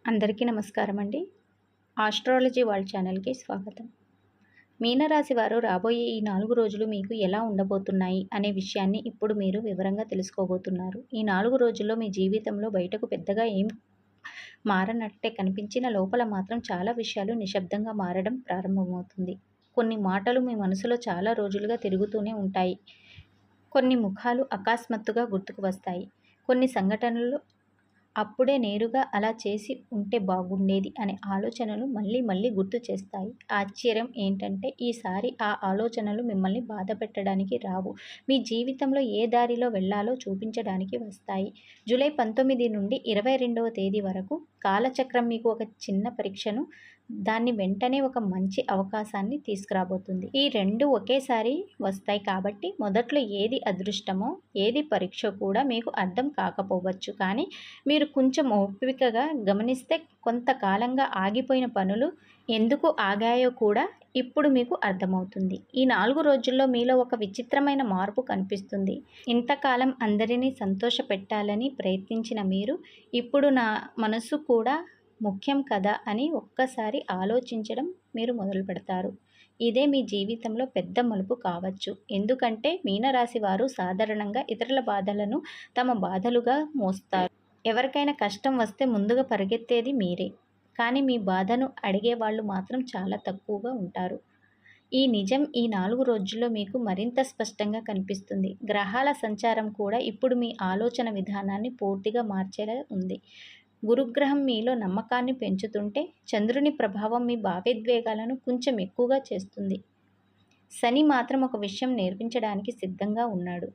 అందరికీ నమస్కారం అండి. ఆస్ట్రాలజీ వరల్డ్ ఛానల్‌కి స్వాగతం. మీనరాశి వారు రాబోయే ఈ 4 రోజులు మీకు ఎలా ఉండబోతున్నాయి అనే విషయాన్ని ఇప్పుడు మీరు వివరంగా తెలుసుకోబోతున్నారు. ఈ 4 రోజుల్లో మీ జీవితంలో బయటకు పెద్దగా ఏం మారనట్టే కనిపించిన లోపల మాత్రం చాలా విషయాలు నిశ్శబ్దంగా మారడం ప్రారంభమవుతుంది. కొన్ని మాటలు మీ మనసులో చాలా రోజులుగా తిరుగుతూనే ఉంటాయి. కొన్ని ముఖాలు అకస్మాత్తుగా గుర్తుకు వస్తాయి. కొన్ని సంఘటనలు అప్పుడే నేరుగా అలా చేసి ఉంటే బాగుండేది అనే ఆలోచనలు మళ్ళీ మళ్ళీ గుర్తు చేస్తాయి. ఆశ్చర్యం ఏంటంటే ఈసారి ఆ ఆలోచనలు మిమ్మల్ని బాధపెట్టడానికి రావు. మీ జీవితంలో ఏ దారిలో వెళ్ళాలో చూపించడానికి వస్తాయి. జూలై 19 నుండి 22వ తేదీ వరకు కాలచక్రం మీకు ఒక చిన్న పరీక్షను, దాన్ని వెంటనే ఒక మంచి అవకాశాన్ని తీసుకురాబోతుంది. ఈ రెండు ఒకేసారి వస్తాయి కాబట్టి మొదట్లో ఏది అదృష్టమో ఏది పరీక్ష కూడా మీకు అర్థం కాకపోవచ్చు. కానీ మీరు కొంచెం ఓపికగా గమనిస్తే కొంతకాలంగా ఆగిపోయిన పనులు ఎందుకు ఆగాయో కూడా ఇప్పుడు మీకు అర్థమవుతుంది. ఈ 4 రోజుల్లో మీలో ఒక విచిత్రమైన మార్పు కనిపిస్తుంది. ఇంతకాలం అందరినీ సంతోషపెట్టాలని ప్రయత్నించిన మీరు ఇప్పుడు నా మనసు కూడా ముఖ్యం కదా అని ఒక్కసారి ఆలోచించడం మీరు మొదలు పెడతారు. ఇదే మీ జీవితంలో పెద్ద మలుపు కావచ్చు. ఎందుకంటే మీనరాశి వారు సాధారణంగా ఇతరుల బాధలను తమ బాధలుగా మోస్తారు. ఎవరికైనా కష్టం వస్తే ముందుగా పరిగెత్తేది మీరే. కానీ మీ బాధను అడిగేవాళ్ళు మాత్రం చాలా తక్కువగా ఉంటారు. ఈ నిజం ఈ 4 రోజుల్లో మీకు మరింత స్పష్టంగా కనిపిస్తుంది. గ్రహాల సంచారం కూడా ఇప్పుడు మీ ఆలోచన విధానాన్ని పూర్తిగా మార్చేలా ఉంది. గురుగ్రహం మీలో నమ్మకాన్ని పెంచుతుంటే చంద్రుని ప్రభావం మీ భావోద్వేగాలను కొంచెం ఎక్కువగా చేస్తుంది. శని మాత్రం ఒక విషయం నేర్పించడానికి సిద్ధంగా ఉన్నాడు.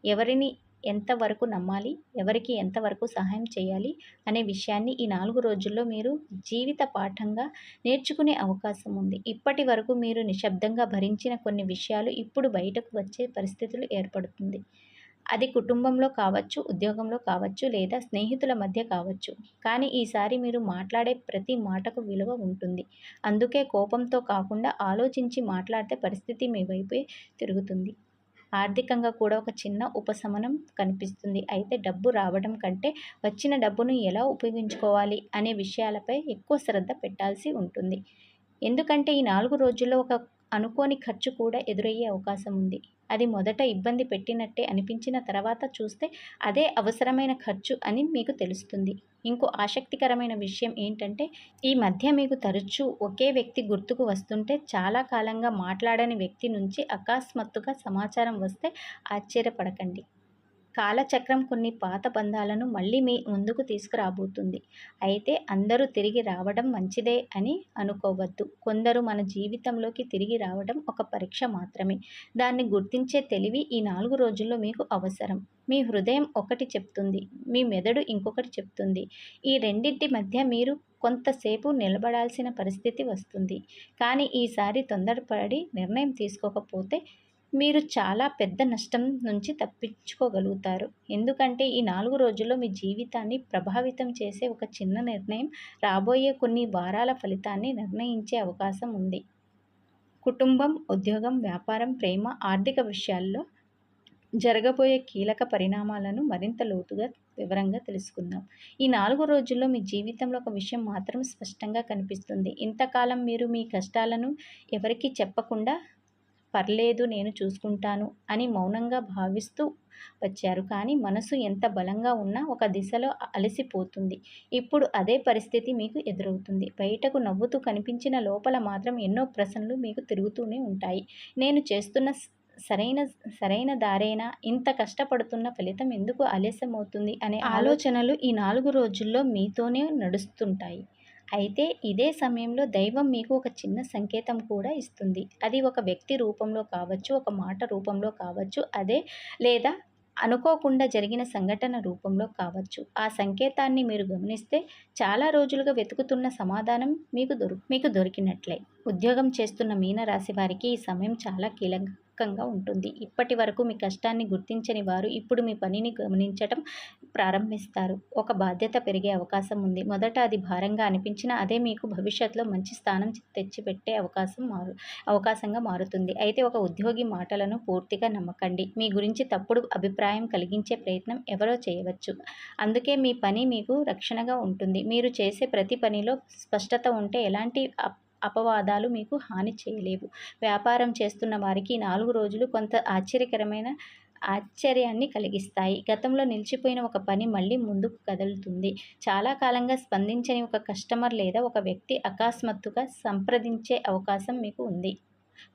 ఎవరిని ఎంతవరకు నమ్మాలి, ఎవరికి ఎంతవరకు సహాయం చేయాలి అనే విషయాన్ని ఈ 4 రోజుల్లో మీరు జీవిత పాఠంగా నేర్చుకునే అవకాశం ఉంది. ఇప్పటి వరకు మీరు నిశ్శబ్దంగా భరించిన కొన్ని విషయాలు ఇప్పుడు బయటకు వచ్చే పరిస్థితులు ఏర్పడుతుంది. అది కుటుంబంలో కావచ్చు, ఉద్యోగంలో కావచ్చు, లేదా స్నేహితుల మధ్య కావచ్చు. కానీ ఈసారి మీరు మాట్లాడే ప్రతి మాటకు విలువ ఉంటుంది. అందుకే కోపంతో కాకుండా ఆలోచించి మాట్లాడితే పరిస్థితి మీ వైపే తిరుగుతుంది. ఆర్థికంగా కూడా ఒక చిన్న ఉపశమనం కనిపిస్తుంది. అయితే డబ్బు రావడం కంటే వచ్చిన డబ్బును ఎలా ఉపయోగించుకోవాలి అనే విషయాలపై ఎక్కువ శ్రద్ధ పెట్టాల్సి ఉంటుంది. ఎందుకంటే ఈ 4 రోజుల్లో ఒక అనుకోని ఖర్చు కూడా ఎదురయ్యే అవకాశం ఉంది. అది మొదట ఇబ్బంది పెట్టినట్టే అనిపించిన తర్వాత చూస్తే అదే అవసరమైన ఖర్చు అని మీకు తెలుస్తుంది. ఇంకో ఆసక్తికరమైన విషయం ఏంటంటే ఈ మధ్య మీకు తరచూ ఒకే వ్యక్తి గుర్తుకు వస్తుంటే చాలా కాలంగా మాట్లాడని వ్యక్తి నుంచి అకస్మాత్తుగా సమాచారం వస్తే ఆశ్చర్యపడకండి. కాలచక్రం కొన్ని పాత బంధాలను మళ్ళీ మీ ముందుకు తీసుకురాబోతుంది. అయితే అందరూ తిరిగి రావడం మంచిదే అని అనుకోవద్దు. కొందరు మన జీవితంలోకి తిరిగి రావడం ఒక పరీక్ష మాత్రమే. దాన్ని గుర్తించే తెలివి ఈ 4 రోజుల్లో మీకు అవసరం. మీ హృదయం ఒకటి చెప్తుంది, మీ మెదడు ఇంకొకటి చెప్తుంది. ఈ రెండింటి మధ్య మీరు కొంతసేపు నిలబడాల్సిన పరిస్థితి వస్తుంది. కానీ ఈసారి తొందరపడి నిర్ణయం తీసుకోకపోతే మీరు చాలా పెద్ద నష్టం నుంచి తప్పించుకోగలుగుతారు. ఎందుకంటే ఈ 4 రోజుల్లో మీ జీవితాన్ని ప్రభావితం చేసే ఒక చిన్న నిర్ణయం రాబోయే కొన్ని వారాల ఫలితాన్ని నిర్ణయించే అవకాశం ఉంది. కుటుంబం, ఉద్యోగం, వ్యాపారం, ప్రేమ, ఆర్థిక విషయాల్లో జరగబోయే కీలక పరిణామాలను మరింత లోతుగా వివరంగా తెలుసుకుందాం. ఈ 4 రోజుల్లో మీ జీవితంలో ఒక విషయం మాత్రం స్పష్టంగా కనిపిస్తుంది. ఇంతకాలం మీరు మీ కష్టాలను ఎవరికీ చెప్పకుండా పర్లేదు నేను చూసుకుంటాను అని మౌనంగా భావిస్తూ వచ్చారు. కానీ మనసు ఎంత బలంగా ఉన్నా ఒక దిశలో అలసిపోతుంది. ఇప్పుడు అదే పరిస్థితి మీకు ఎదురవుతుంది. బయటకు నవ్వుతూ కనిపించిన లోపల మాత్రం ఎన్నో ప్రశ్నలు మీకు తిరుగుతూనే ఉంటాయి. నేను చేస్తున్న సరైన దారేనా? ఇంత కష్టపడుతున్న ఫలితం ఎందుకు ఆలస్యమవుతుంది అనే ఆలోచనలు ఈ 4 రోజుల్లో మీతోనే నడుస్తుంటాయి. అయితే ఇదే సమయంలో దైవం మీకు ఒక చిన్న సంకేతం కూడా ఇస్తుంది. అది ఒక వ్యక్తి రూపంలో కావచ్చు, ఒక మాట రూపంలో కావచ్చు, లేదా అనుకోకుండా జరిగిన సంఘటన రూపంలో కావచ్చు. ఆ సంకేతాన్ని మీరు గమనిస్తే చాలా రోజులుగా వెతుకుతున్న సమాధానం మీకు దొరికినట్లే. ఉద్యోగం చేస్తున్న మీనరాశి వారికి ఈ సమయం చాలా నమ్మకంగా ఉంటుంది. ఇప్పటి వరకు మీ కష్టాన్ని గుర్తించని వారు ఇప్పుడు మీ పనిని గమనించటం ప్రారంభిస్తారు. ఒక బాధ్యత పెరిగే అవకాశం ఉంది. మొదట అది భారంగా అనిపించినా అదే మీకు భవిష్యత్తులో మంచి స్థానం తెచ్చిపెట్టే అవకాశంగా మారుతుంది. అయితే ఒక ఉద్యోగి మాటలను పూర్తిగా నమ్మకండి. మీ గురించి తప్పుడు అభిప్రాయం కలిగించే ప్రయత్నం ఎవరో చేయవచ్చు. అందుకే మీ పని మీకు రక్షణగా ఉంటుంది. మీరు చేసే ప్రతి పనిలో స్పష్టత ఉంటే ఎలాంటి అపవాదాలు మీకు హాని చేయలేవు. వ్యాపారం చేస్తున్న వారికి 4 రోజులు కొంత ఆశ్చర్యాన్ని కలిగిస్తాయి. గతంలో నిలిచిపోయిన ఒక పని మళ్ళీ ముందుకు కదులుతుంది. చాలా కాలంగా స్పందించని ఒక కస్టమర్ లేదా ఒక వ్యక్తి అకస్మాత్తుగా సంప్రదించే అవకాశం మీకు ఉంది.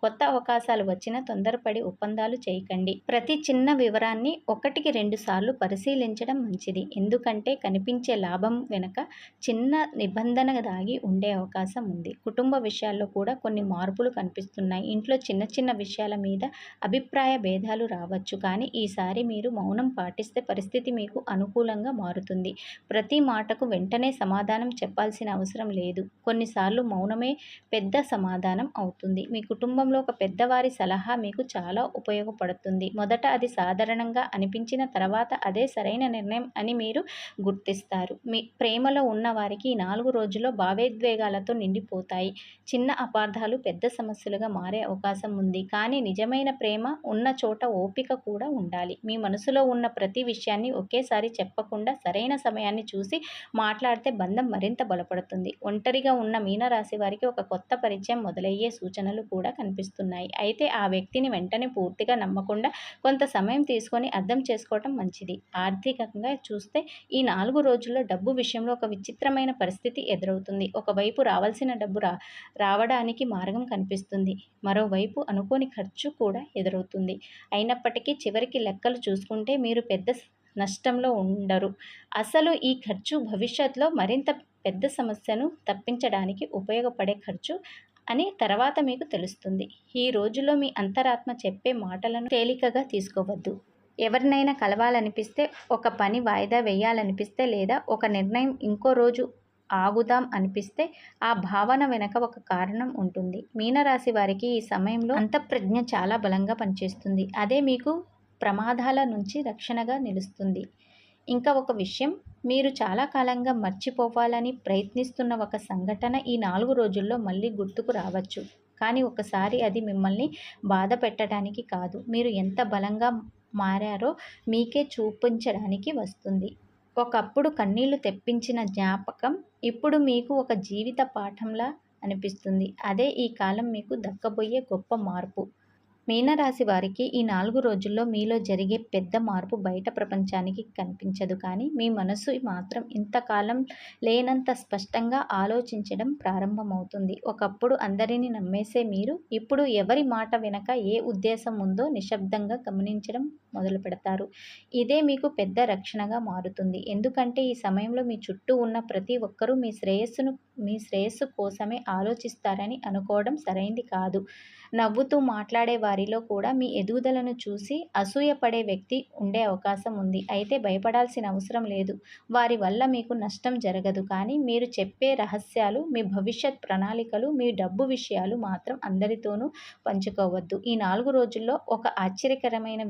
కొత్త అవకాశాలు వచ్చినా తొందరపడి ఒప్పందాలు చేయకండి. ప్రతి చిన్న వివరాన్ని 1కి 2 సార్లు పరిశీలించడం మంచిది. ఎందుకంటే కనిపించే లాభం వెనుక చిన్న నిబంధన దాగి ఉండే అవకాశం ఉంది. కుటుంబ విషయాల్లో కూడా కొన్ని మార్పులు కనిపిస్తున్నాయి. ఇంట్లో చిన్న చిన్న విషయాల మీద అభిప్రాయ భేదాలు రావచ్చు. కానీ ఈసారి మీరు మౌనం పాటిస్తే పరిస్థితి మీకు అనుకూలంగా మారుతుంది. ప్రతి మాటకు వెంటనే సమాధానం చెప్పాల్సిన అవసరం లేదు. కొన్నిసార్లు మౌనమే పెద్ద సమాధానం అవుతుంది. మీ కుటుంబంలో ఒక పెద్దవారి సలహా మీకు చాలా ఉపయోగపడుతుంది. మొదట అది సాధారణంగా అనిపించిన తర్వాత అదే సరైన నిర్ణయం అని మీరు గుర్తిస్తారు. మీ ప్రేమలో ఉన్న వారికి ఈ 4 రోజుల్లో భావోద్వేగాలతో నిండిపోతాయి. చిన్న అపార్థాలు పెద్ద సమస్యలుగా మారే అవకాశం ఉంది. కానీ నిజమైన ప్రేమ ఉన్న చోట ఓపిక కూడా ఉండాలి. మీ మనసులో ఉన్న ప్రతి విషయాన్ని ఒకేసారి చెప్పకుండా సరైన సమయాన్ని చూసి మాట్లాడితే బంధం మరింత బలపడుతుంది. ఒంటరిగా ఉన్న మీనరాశి వారికి ఒక కొత్త పరిచయం మొదలయ్యే సూచనలు కూడా కనిపిస్తున్నాయి. అయితే ఆ వ్యక్తిని వెంటనే పూర్తిగా నమ్మకుండా కొంత సమయం తీసుకొని అర్థం చేసుకోవటం మంచిది. ఆర్థికంగా చూస్తే ఈ 4 రోజుల్లో డబ్బు విషయంలో ఒక విచిత్రమైన పరిస్థితి ఎదురవుతుంది. ఒకవైపు రావాల్సిన డబ్బు రావడానికి మార్గం కనిపిస్తుంది. మరోవైపు అనుకోని ఖర్చు కూడా ఎదురవుతుంది. అయినప్పటికీ చివరికి లెక్కలు చూసుకుంటే మీరు పెద్ద నష్టంలో ఉండరు. అసలు ఈ ఖర్చు భవిష్యత్తులో మరింత పెద్ద సమస్యను తప్పించడానికి ఉపయోగపడే ఖర్చు అని తర్వాత మీకు తెలుస్తుంది. ఈ రోజుల్లో మీ అంతరాత్మ చెప్పే మాటలను తేలికగా తీసుకోవద్దు. ఎవరినైనా కలవాలనిపిస్తే, ఒక పని వాయిదా వేయాలనిపిస్తే లేదా ఒక నిర్ణయం ఇంకో రోజు ఆగుదాం అనిపిస్తే ఆ భావన వెనక ఒక కారణం ఉంటుంది. మీనరాశి వారికి ఈ సమయంలో అంతఃప్రజ్ఞ చాలా బలంగా పనిచేస్తుంది. అదే మీకు ప్రమాదాల నుంచి రక్షణగా నిలుస్తుంది. ఇంకా ఒక విషయం, మీరు చాలా కాలంగా మర్చిపోవాలని ప్రయత్నిస్తున్న ఒక సంఘటన ఈ 4 రోజుల్లో మళ్ళీ గుర్తుకు రావచ్చు. కానీ ఒకసారి అది మిమ్మల్ని బాధ పెట్టడానికి కాదు, మీరు ఎంత బలంగా మారారో మీకే చూపించడానికి వస్తుంది. ఒకప్పుడు కన్నీళ్లు తెప్పించిన జ్ఞాపకం ఇప్పుడు మీకు ఒక జీవిత పాఠంలా అనిపిస్తుంది. అదే ఈ కాలం మీకు దక్కబోయే గొప్ప మార్పు. మీనరాశి వారికి ఈ 4 రోజుల్లో మీలో జరిగే పెద్ద మార్పు బయట ప్రపంచానికి కనిపించదు. కానీ మీ మనసు మాత్రం ఇంతకాలం లేనంత స్పష్టంగా ఆలోచించడం ప్రారంభమవుతుంది. ఒకప్పుడు అందరినీ నమ్మేసే మీరు ఇప్పుడు ఎవరి మాట వెనక ఏ ఉద్దేశం ఉందో నిశ్శబ్దంగా గమనించడం మొదలుపెడతారు. ఇదే మీకు పెద్ద రక్షణగా మారుతుంది. ఎందుకంటే ఈ సమయంలో మీ చుట్టూ ఉన్న ప్రతి ఒక్కరూ మీ శ్రేయస్సు కోసమే ఆలోచిస్తారని అనుకోవడం సరైంది కాదు. నవ్వుతూ మాట్లాడే వారిలో కూడా మీ ఎదుగుదలను చూసి అసూయపడే వ్యక్తి ఉండే అవకాశం ఉంది. అయితే భయపడాల్సిన అవసరం లేదు. వారి వల్ల మీకు నష్టం జరగదు. కానీ మీరు చెప్పే రహస్యాలు, మీ భవిష్యత్ ప్రణాళికలు, మీ డబ్బు విషయాలు మాత్రం అందరితోనూ పంచుకోవద్దు. ఈ 4 రోజుల్లో ఒక ఆశ్చర్యకరమైన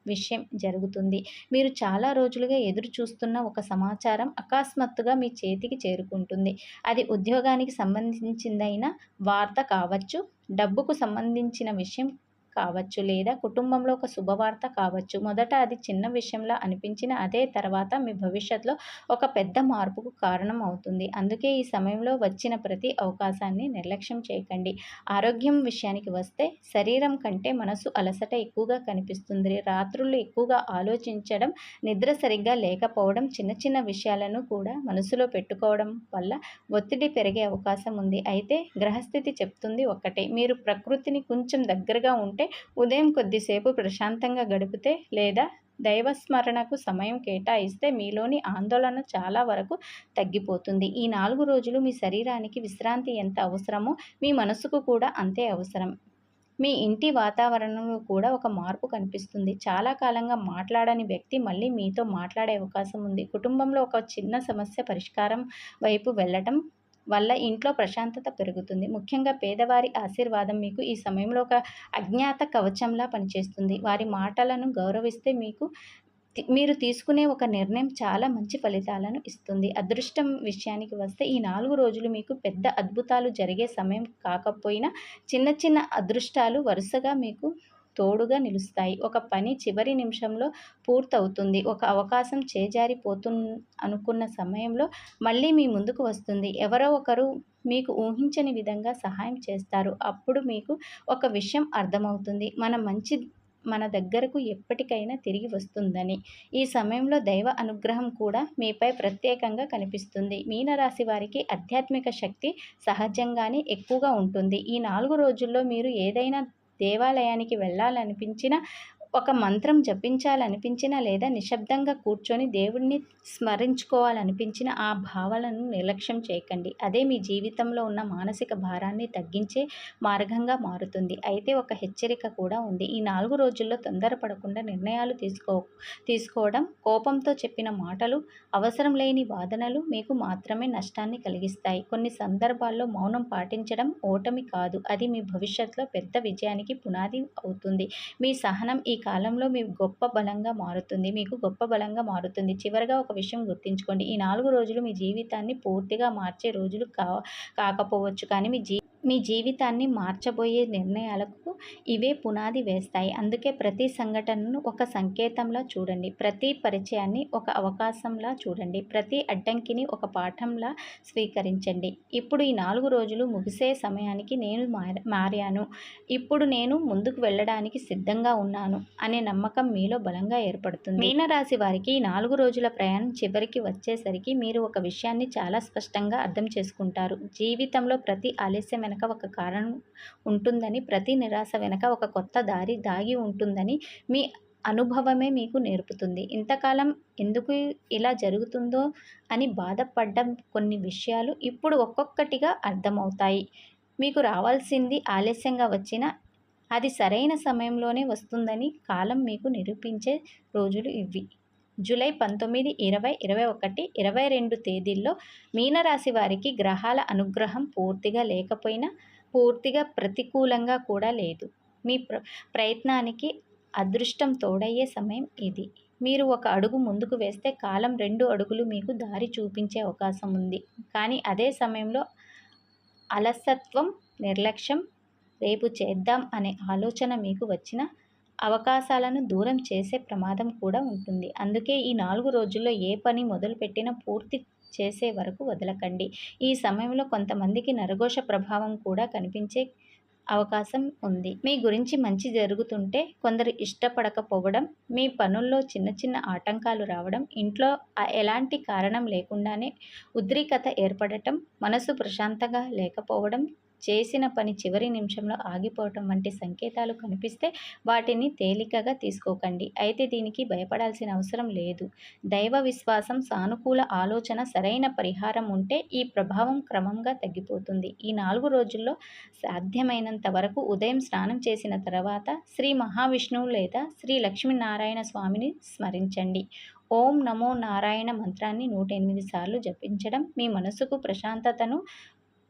విషయం జరుగుతుంది. మీరు చాలా రోజులుగా ఎదురు చూస్తున్న ఒక సమాచారం అకస్మాత్తుగా మీ చేతికి చేరుకుంటుంది. అది ఉద్యోగానికి సంబంధించిందైన వార్త కావచ్చు, డబ్బుకు సంబంధించిన విషయం కావచ్చు లేదా కుటుంబంలో ఒక శుభవార్త కావచ్చు. మొదట అది చిన్న విషయంలా అనిపించిన అదే తర్వాత మీ భవిష్యత్తులో ఒక పెద్ద మార్పుకు కారణం అవుతుంది. అందుకే ఈ సమయంలో వచ్చిన ప్రతి అవకాశాన్ని నిర్లక్ష్యం చేయకండి. ఆరోగ్యం విషయానికి వస్తే శరీరం కంటే మనసు అలసట ఎక్కువగా కనిపిస్తుంది. రాత్రుళ్ళు ఎక్కువగా ఆలోచించడం, నిద్ర సరిగ్గా లేకపోవడం, చిన్న చిన్న విషయాలను కూడా మనసులో పెట్టుకోవడం వల్ల ఒత్తిడి పెరిగే అవకాశం ఉంది. అయితే గ్రహస్థితి చెప్తుంది ఒక్కటే, మీరు ప్రకృతిని కొంచెం దగ్గరగా ఉంటే, ఉదయం కొద్దిసేపు ప్రశాంతంగా గడిపితే లేదా దైవస్మరణకు సమయం కేటాయిస్తే మీలోని ఆందోళన చాలా వరకు తగ్గిపోతుంది. ఈ 4 రోజులు మీ శరీరానికి విశ్రాంతి ఎంత అవసరమో మీ మనసుకు కూడా అంతే అవసరం. మీ ఇంటి వాతావరణంలో కూడా ఒక మార్పు కనిపిస్తుంది. చాలా కాలంగా మాట్లాడని వ్యక్తి మళ్ళీ మీతో మాట్లాడే అవకాశం ఉంది. కుటుంబంలో ఒక చిన్న సమస్య పరిష్కారం వైపు వెళ్ళటం వల్ల ఇంట్లో ప్రశాంతత పెరుగుతుంది. ముఖ్యంగా పేదవారి ఆశీర్వాదం మీకు ఈ సమయంలో ఒక అజ్ఞాత కవచంలా పనిచేస్తుంది. వారి మాటలను గౌరవిస్తే మీరు తీసుకునే ఒక నిర్ణయం చాలా మంచి ఫలితాలను ఇస్తుంది. అదృష్టం విషయానికి వస్తే ఈ 4 రోజులు మీకు పెద్ద అద్భుతాలు జరిగే సమయం కాకపోయినా చిన్న చిన్న అదృష్టాలు వరుసగా మీకు తోడుగా నిలుస్తాయి. ఒక పని చివరి నిమిషంలో పూర్తవుతుంది. ఒక అవకాశం అనుకున్న సమయంలో మళ్ళీ మీ ముందుకు వస్తుంది. ఎవరో ఒకరు మీకు ఊహించని విధంగా సహాయం చేస్తారు. అప్పుడు మీకు ఒక విషయం అర్థమవుతుంది. మన దగ్గరకు ఎప్పటికైనా తిరిగి వస్తుందని. ఈ సమయంలో దైవ అనుగ్రహం కూడా మీపై ప్రత్యేకంగా కనిపిస్తుంది. మీనరాశి వారికి ఆధ్యాత్మిక శక్తి సహజంగానే ఎక్కువగా ఉంటుంది. ఈ 4 రోజుల్లో మీరు ఏదైనా దేవాలయానికి వెళ్ళాలనిపించినా, ఒక మంత్రం జపించాలనిపించినా లేదా నిశ్శబ్దంగా కూర్చొని దేవుడిని స్మరించుకోవాలనిపించిన ఆ భావాలను నిర్లక్ష్యం చేయకండి. అదే మీ జీవితంలో ఉన్న మానసిక భారాన్ని తగ్గించే మార్గంగా మారుతుంది. అయితే ఒక హెచ్చరిక కూడా ఉంది. ఈ 4 రోజుల్లో తొందరపడకుండా నిర్ణయాలు తీసుకోవడం, కోపంతో చెప్పిన మాటలు, అవసరం లేని వాదనలు మీకు మాత్రమే నష్టాన్ని కలిగిస్తాయి. కొన్ని సందర్భాల్లో మౌనం పాటించడం ఓటమి కాదు, అది మీ భవిష్యత్తులో పెద్ద విజయానికి పునాది అవుతుంది. మీ సహనం ఈ కాలంలో మీకు గొప్ప బలంగా మారుతుంది. చివరగా ఒక విషయం గుర్తుంచుకోండి. ఈ 4 రోజులు మీ జీవితాన్ని పూర్తిగా మార్చే రోజులు కాకపోవచ్చు, కానీ మీ జీవితాన్ని మార్చబోయే నిర్ణయాలకు ఇవే పునాది వేస్తాయి. అందుకే ప్రతి సంఘటనను ఒక సంకేతంలా చూడండి. ప్రతి పరిచయాన్ని ఒక అవకాశంలా చూడండి. ప్రతి అడ్డంకిని ఒక పాఠంలా స్వీకరించండి. ఇప్పుడు ఈ 4 రోజులు ముగిసే సమయానికి నేను మారాను, ఇప్పుడు నేను ముందుకు వెళ్ళడానికి సిద్ధంగా ఉన్నాను అనే నమ్మకం మీలో బలంగా ఏర్పడుతుంది. మీనరాశి వారికి ఈ 4 రోజుల ప్రయాణం చివరికి వచ్చేసరికి మీరు ఒక విషయాన్ని చాలా స్పష్టంగా అర్థం చేసుకుంటారు. జీవితంలో ప్రతి ఆలస్యం వెనక ఒక కారణం ఉంటుందని, ప్రతి నిరాశ వెనక ఒక కొత్త దారి దాగి ఉంటుందని మీ అనుభవమే మీకు నేర్పుతుంది. ఇంతకాలం ఎందుకు ఇలా జరుగుతుందో అని బాధపడ్డం కొన్ని విషయాలు ఇప్పుడు ఒక్కొక్కటిగా అర్థమవుతాయి. మీకు రావాల్సింది ఆలస్యంగా వచ్చినా అది సరైన సమయంలోనే వస్తుందని కాలం మీకు నిరూపించే రోజులు ఇవి. జూలై 19, 20, 21, 22 తేదీల్లో మీనరాశి వారికి గ్రహాల అనుగ్రహం పూర్తిగా లేకపోయినా పూర్తిగా ప్రతికూలంగా కూడా లేదు. మీ ప్రయత్నానికి అదృష్టం తోడయ్యే సమయం ఇది. మీరు ఒక అడుగు ముందుకు వేస్తే కాలం 2 అడుగులు మీకు దారి చూపించే అవకాశం ఉంది. కానీ అదే సమయంలో అలసత్వం, నిర్లక్ష్యం, రేపు చేద్దాం అనే ఆలోచన మీకు వచ్చిన అవకాశాలను దూరం చేసే ప్రమాదం కూడా ఉంటుంది. అందుకే ఈ 4 రోజుల్లో ఏ పని మొదలుపెట్టినా పూర్తి చేసే వరకు వదలకండి. ఈ సమయంలో కొంతమందికి నరఘోష ప్రభావం కూడా కనిపించే అవకాశం ఉంది. మీ గురించి మంచి జరుగుతుంటే కొందరు ఇష్టపడకపోవడం, మీ పనుల్లో చిన్న చిన్న ఆటంకాలు రావడం, ఇంట్లో ఎలాంటి కారణం లేకుండానే ఉద్రిక్తత ఏర్పడటం, మనసు ప్రశాంతంగా లేకపోవడం, చేసిన పని చివరి నిమిషంలో ఆగిపోవటం వంటి సంకేతాలు కనిపిస్తే వాటిని తేలికగా తీసుకోకండి. అయితే దీనికి భయపడాల్సిన అవసరం లేదు. దైవ విశ్వాసం, సానుకూల ఆలోచన, సరైన పరిహారం ఉంటే ఈ ప్రభావం క్రమంగా తగ్గిపోతుంది. ఈ 4 రోజుల్లో సాధ్యమైనంత వరకు ఉదయం స్నానం చేసిన తర్వాత శ్రీ మహావిష్ణువు లేదా శ్రీ లక్ష్మీనారాయణ స్వామిని స్మరించండి. ఓం నమో నారాయణ మంత్రాన్ని 108 సార్లు జపించడం మీ మనసుకు ప్రశాంతతను,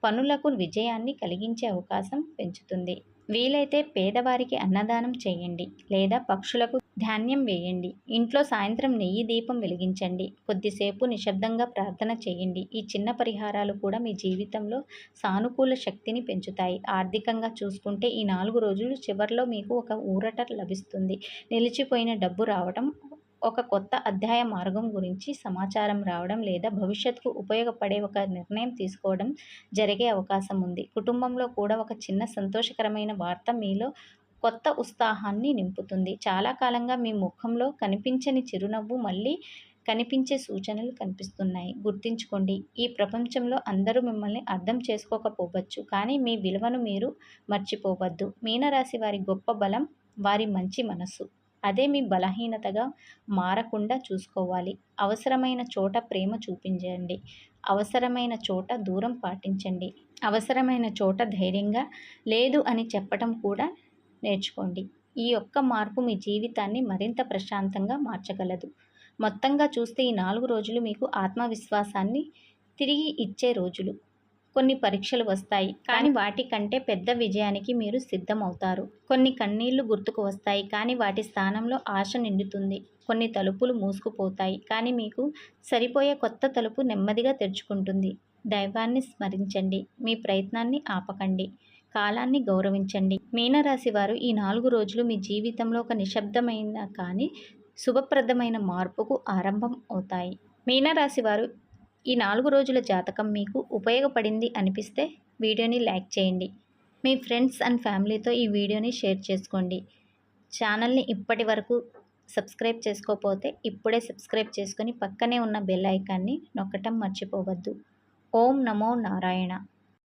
పనులకు విజయాన్ని కలిగించే అవకాశం పెంచుతుంది. వీలైతే పేదవారికి అన్నదానం చేయండి లేదా పక్షులకు ధాన్యం వేయండి. ఇంట్లో సాయంత్రం నెయ్యి దీపం వెలిగించండి. కొద్దిసేపు నిశ్శబ్దంగా ప్రార్థన చేయండి. ఈ చిన్న పరిహారాలు కూడా మీ జీవితంలో సానుకూల శక్తిని పెంచుతాయి. ఆర్థికంగా చూసుకుంటే ఈ 4 రోజులు చివరిలో మీకు ఒక ఊరట లభిస్తుంది. నిలిచిపోయిన డబ్బు రావడం, ఒక కొత్త అధ్యాయ మార్గం గురించి సమాచారం రావడం లేదా భవిష్యత్తుకు ఉపయోగపడే ఒక నిర్ణయం తీసుకోవడం జరిగే అవకాశం ఉంది. కుటుంబంలో కూడా ఒక చిన్న సంతోషకరమైన వార్త మీలో కొత్త ఉత్సాహాన్ని నింపుతుంది. చాలా కాలంగా మీ ముఖంలో కనిపించని చిరునవ్వు మళ్ళీ కనిపించే సూచనలు కనిపిస్తున్నాయి. గుర్తుంచుకోండి, ఈ ప్రపంచంలో అందరూ మిమ్మల్ని అర్థం చేసుకోకపోవచ్చు, కానీ మీ విలువను మీరు మర్చిపోవద్దు. మీనరాశి వారి గొప్ప బలం వారి మంచి మనసు. అదే మీ బలహీనతగా మారకుండా చూసుకోవాలి. అవసరమైన చోట ప్రేమ చూపించండి, అవసరమైన చోట దూరం పాటించండి, అవసరమైన చోట ధైర్యంగా లేదు అని చెప్పటం కూడా నేర్చుకోండి. ఈ ఒక్క మార్పు మీ జీవితాన్ని మరింత ప్రశాంతంగా మార్చగలదు. మొత్తంగా చూస్తే ఈ 4 రోజులు మీకు ఆత్మవిశ్వాసాన్ని తిరిగి ఇచ్చే రోజులు. కొన్ని పరీక్షలు వస్తాయి, కానీ వాటికంటే పెద్ద విజయానికి మీరు సిద్ధమవుతారు. కొన్ని కన్నీళ్లు గుర్తుకు వస్తాయి, కానీ వాటి స్థానంలో ఆశ నిండుతుంది. కొన్ని తలుపులు మూసుకుపోతాయి, కానీ మీకు సరిపోయే కొత్త తలుపు నెమ్మదిగా తెరుచుకుంటుంది. దైవాన్ని స్మరించండి, మీ ప్రయత్నాన్ని ఆపకండి, కాలాన్ని గౌరవించండి. మీనరాశి వారు ఈ 4 రోజులు మీ జీవితంలో ఒక నిశ్శబ్దమైన కానీ శుభప్రదమైన మార్పుకు ఆరంభం అవుతాయి. మీనరాశి వారు ఈ 4 రోజుల జాతకం మీకు ఉపయోగపడింది అనిపిస్తే వీడియోని లైక్ చేయండి. మీ ఫ్రెండ్స్ అండ్ ఫ్యామిలీతో ఈ వీడియోని షేర్ చేసుకోండి. ఛానల్ని ఇప్పటి వరకు సబ్స్క్రైబ్ చేసుకోకపోతే ఇప్పుడే సబ్స్క్రైబ్ చేసుకొని పక్కనే ఉన్న బెల్ ఐకాన్ని నొక్కటం మర్చిపోవద్దు. ఓం నమో నారాయణ.